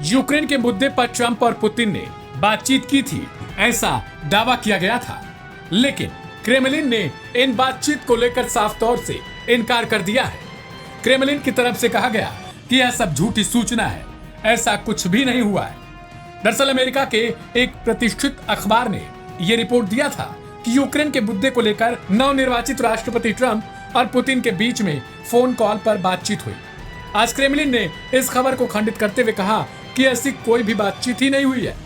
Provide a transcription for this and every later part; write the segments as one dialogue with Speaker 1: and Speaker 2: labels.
Speaker 1: Ukraine के मुद्दे पर ट्रंप और पुतिन ने बातचीत की थी, ऐसा दावा किया गया था। लेकिन क्रेमलिन ने इन बातचीत को लेकर साफ तौर से इनकार कर दिया है। क्रेमलिन की तरफ से कहा गया कि यह सब झूठी सूचना है, ऐसा कुछ भी नहीं हुआ है। दरअसल अमेरिका के एक प्रतिष्ठित अखबार ने यह रिपोर्ट दिया था कि यूक्रेन के मुद्दे को लेकर नवनिर्वाचित राष्ट्रपति ट्रंप और पुतिन के बीच में फोन कॉल पर बातचीत हुई। आज क्रेमलिन ने इस खबर को खंडित करते हुए कहा कि ऐसी कोई भी बातचीत ही नहीं हुई है।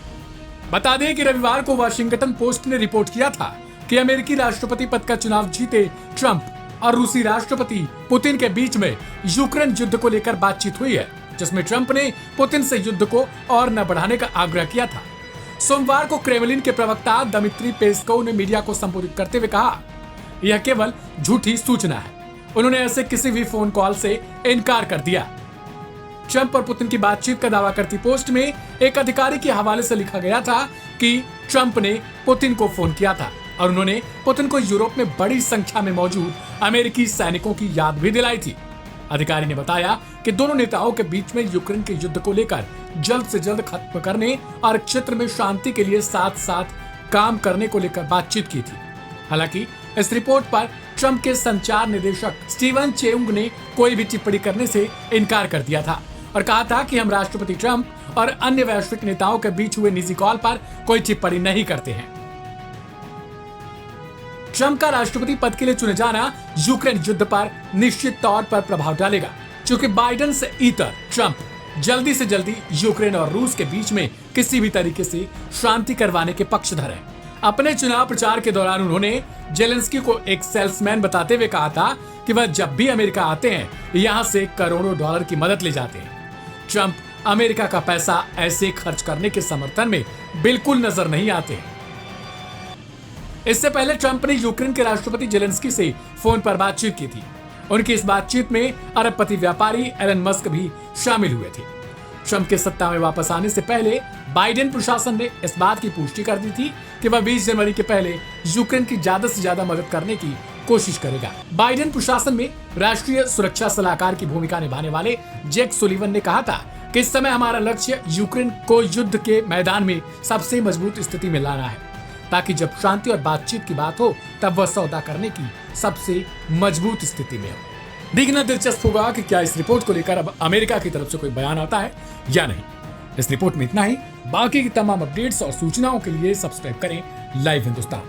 Speaker 1: बता दें कि रविवार को वाशिंगटन पोस्ट ने रिपोर्ट किया था कि अमेरिकी राष्ट्रपति पद का चुनाव जीते ट्रंप और रूसी राष्ट्रपति पुतिन के बीच में यूक्रेन युद्ध को लेकर बातचीत हुई है, जिसमें ट्रंप ने पुतिन से युद्ध को और न बढ़ाने का आग्रह किया था। सोमवार को क्रेमलिन के प्रवक्ता दमित्री पेस्कोव ने मीडिया को संबोधित करते हुए कहा, यह केवल झूठी सूचना है। उन्होंने ऐसे किसी भी फोन कॉल से इनकार कर दिया। ट्रंप और पुतिन की बातचीत का दावा करती पोस्ट में एक अधिकारी के हवाले से लिखा गया था कि ट्रंप ने पुतिन को फोन किया था और उन्होंने पुतिन को यूरोप में बड़ी संख्या में मौजूद अमेरिकी सैनिकों की याद भी दिलाई थी। अधिकारी ने बताया कि दोनों नेताओं के बीच में यूक्रेन के युद्ध को लेकर जल्द से जल्द खत्म करने और क्षेत्र में शांति के लिए साथ साथ काम करने को लेकर बातचीत की थी। हालांकि इस रिपोर्ट पर ट्रंप के संचार निदेशक स्टीवन चेउंग ने कोई भी टिप्पणी करने से इनकार कर दिया था और कहा था कि हम राष्ट्रपति ट्रंप और अन्य वैश्विक नेताओं के बीच हुए निजी कॉल पर कोई टिप्पणी नहीं करते हैं। ट्रंप का राष्ट्रपति पद के लिए चुने जाना यूक्रेन युद्ध पर निश्चित तौर पर प्रभाव डालेगा, क्योंकि बाइडेन से इतर ट्रंप जल्दी से जल्दी यूक्रेन और रूस के बीच में किसी भी तरीके से शांति करवाने के पक्षधर हैं। अपने चुनाव प्रचार के दौरान उन्होंने जेलेंस्की को एक सेल्समैन बताते हुए कहा था कि वह जब भी अमेरिका आते हैं यहां से करोड़ों डॉलर की मदद ले जाते हैं। ट्रंप अमेरिका का पैसा ऐसे खर्च करने के समर्थन में बिल्कुल नजर नहीं आते हैं। इससे पहले ट्रंप ने यूक्रेन के राष्ट्रपति जेलेंस्की से फोन पर बातचीत की थी। उनकी इस बातचीत में अरबपति व्यापारी एलन मस्क भी शामिल हुए थे। ट्रंप के सत्ता में वापस आने से पहले बाइडेन प्रशासन ने इस बात की पुष्टि कर दी थी कि वह 20 जनवरी के पहले यूक्रेन की ज्यादा से ज्यादा मदद करने की कोशिश करेगा। बाइडेन प्रशासन में राष्ट्रीय सुरक्षा सलाहकार की भूमिका निभाने वाले जैक सुलिवन ने कहा था कि इस समय हमारा लक्ष्य यूक्रेन को युद्ध के मैदान में सबसे मजबूत स्थिति में लाना है, ताकि जब शांति और बातचीत की बात हो तब वह सौदा करने की सबसे मजबूत स्थिति में हो। देखना दिलचस्प होगा कि क्या इस रिपोर्ट को लेकर अब अमेरिका की तरफ से कोई बयान आता है या नहीं। इस रिपोर्ट में इतना ही। बाकी की तमाम अपडेट्स और सूचनाओं के लिए सब्सक्राइब करें लाइव हिंदुस्तान।